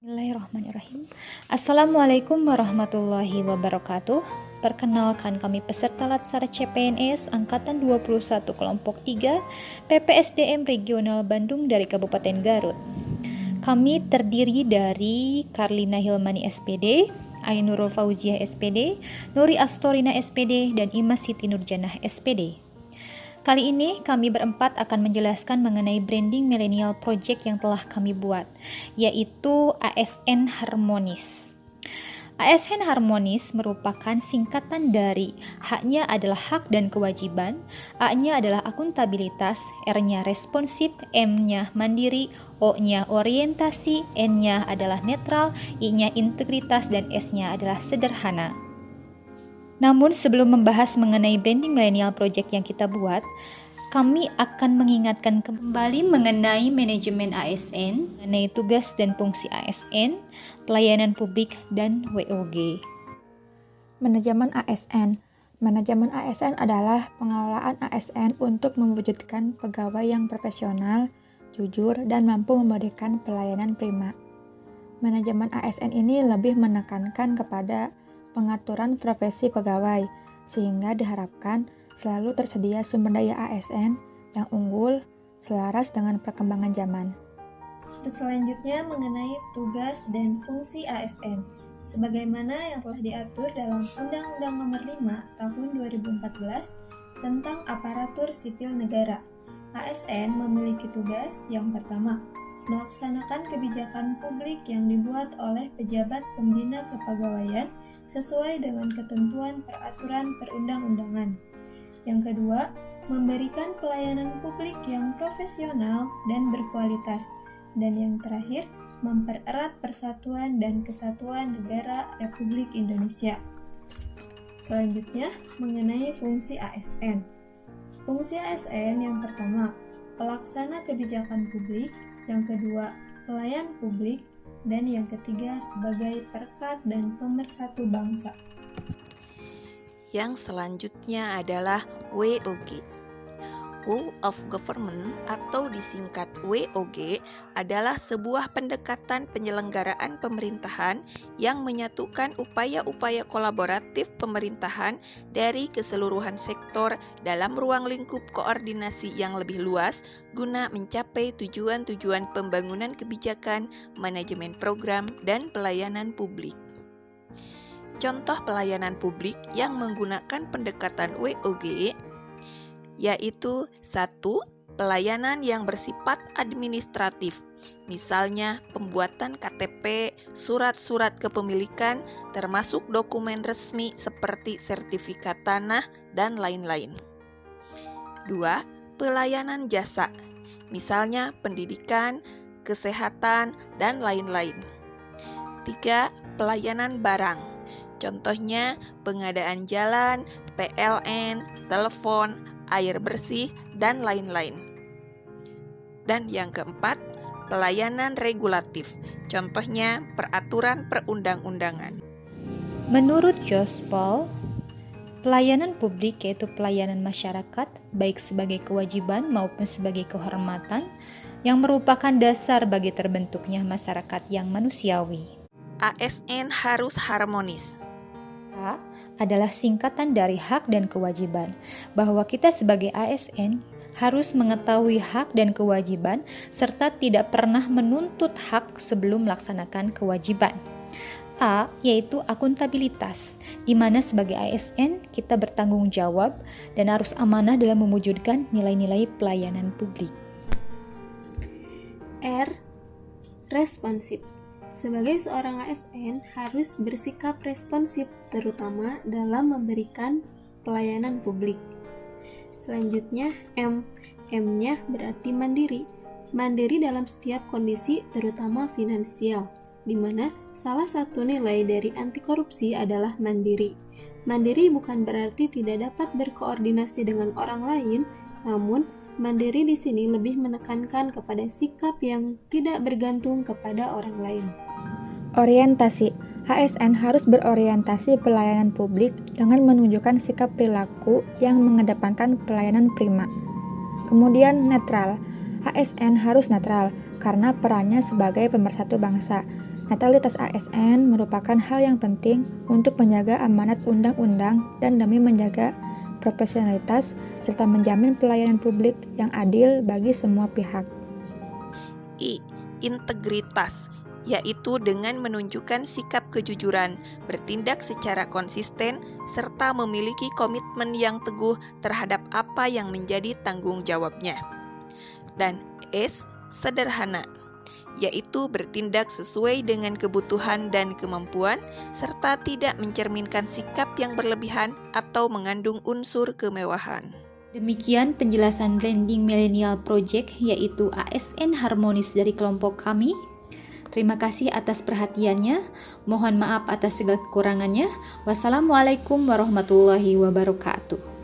Bismillahirrahmanirrahim. Assalamualaikum warahmatullahi wabarakatuh. Perkenalkan, kami peserta Latsar CPNS Angkatan 21 Kelompok 3 PPSDM Regional Bandung dari Kabupaten Garut. Kami terdiri dari Karlina Hilmani SPD, Ainurul Fauziah SPD, Nuri Astorina SPD, dan Imas Siti Nurjanah SPD. Kali ini kami berempat akan menjelaskan mengenai branding millennial project yang telah kami buat, yaitu ASN Harmonis. ASN Harmonis merupakan singkatan dari H-nya adalah hak dan kewajiban, A-nya adalah akuntabilitas, R-nya responsif, M-nya mandiri, O-nya orientasi, N-nya adalah netral, I-nya integritas, dan S-nya adalah sederhana. Namun sebelum membahas mengenai branding millennial project yang kita buat, kami akan mengingatkan kembali mengenai manajemen ASN, mengenai tugas dan fungsi ASN, pelayanan publik, dan WOG. Manajemen ASN. Manajemen ASN adalah pengelolaan ASN untuk mewujudkan pegawai yang profesional, jujur, dan mampu memberikan pelayanan prima. Manajemen ASN ini lebih menekankan kepada pengaturan profesi pegawai, sehingga diharapkan selalu tersedia sumber daya ASN yang unggul, selaras dengan perkembangan zaman. Untuk selanjutnya mengenai tugas dan fungsi ASN, sebagaimana yang telah diatur dalam Undang-Undang Nomor 5 Tahun 2014 tentang Aparatur Sipil Negara. ASN memiliki tugas yang pertama, melaksanakan kebijakan publik yang dibuat oleh pejabat pembina kepegawaian sesuai dengan ketentuan peraturan perundang-undangan. Yang kedua, memberikan pelayanan publik yang profesional dan berkualitas. Dan yang terakhir, mempererat persatuan dan kesatuan negara Republik Indonesia. Selanjutnya, mengenai fungsi ASN. Fungsi ASN yang pertama, pelaksana kebijakan publik. Yang kedua, pelayan publik. Dan yang ketiga, sebagai perekat dan pemersatu bangsa. Yang selanjutnya adalah WOG. Whole of Government atau disingkat WOG adalah sebuah pendekatan penyelenggaraan pemerintahan yang menyatukan upaya-upaya kolaboratif pemerintahan dari keseluruhan sektor dalam ruang lingkup koordinasi yang lebih luas guna mencapai tujuan-tujuan pembangunan kebijakan, manajemen program, dan pelayanan publik. Contoh pelayanan publik yang menggunakan pendekatan WOG yaitu 1. Pelayanan yang bersifat administratif, misalnya pembuatan KTP, surat-surat kepemilikan, termasuk dokumen resmi seperti sertifikat tanah, dan lain-lain. 2. Pelayanan jasa, misalnya pendidikan, kesehatan, dan lain-lain. 3. Pelayanan barang, contohnya pengadaan jalan, PLN, telepon, air bersih, dan lain-lain. Dan yang keempat, pelayanan regulatif, contohnya peraturan perundang-undangan. Menurut Jospol, pelayanan publik yaitu pelayanan masyarakat, baik sebagai kewajiban maupun sebagai kehormatan, yang merupakan dasar bagi terbentuknya masyarakat yang manusiawi. ASN harus harmonis. H adalah singkatan dari hak dan kewajiban, bahwa kita sebagai ASN harus mengetahui hak dan kewajiban serta tidak pernah menuntut hak sebelum melaksanakan kewajiban. A yaitu akuntabilitas, di mana sebagai ASN kita bertanggung jawab dan harus amanah dalam mewujudkan nilai-nilai pelayanan publik. R. Responsif. Sebagai seorang ASN harus bersikap responsif terutama dalam memberikan pelayanan publik. Selanjutnya M. M-nya berarti mandiri. Mandiri dalam setiap kondisi terutama finansial, di mana salah satu nilai dari anti korupsi adalah mandiri. Mandiri bukan berarti tidak dapat berkoordinasi dengan orang lain, namun mandiri di sini lebih menekankan kepada sikap yang tidak bergantung kepada orang lain. Orientasi. ASN harus berorientasi pelayanan publik dengan menunjukkan sikap perilaku yang mengedepankan pelayanan prima. Kemudian netral. ASN harus netral karena perannya sebagai pemersatu bangsa. Netralitas ASN merupakan hal yang penting untuk menjaga amanat undang-undang dan demi menjaga profesionalitas serta menjamin pelayanan publik yang adil bagi semua pihak. I. Integritas, yaitu dengan menunjukkan sikap kejujuran, bertindak secara konsisten, serta memiliki komitmen yang teguh terhadap apa yang menjadi tanggung jawabnya. Dan S. Sederhana, yaitu bertindak sesuai dengan kebutuhan dan kemampuan, serta tidak mencerminkan sikap yang berlebihan atau mengandung unsur kemewahan. Demikian penjelasan Branding Millennial Project, yaitu ASN Harmonis dari kelompok kami. Terima kasih atas perhatiannya. Mohon maaf atas segala kekurangannya. Wassalamualaikum warahmatullahi wabarakatuh.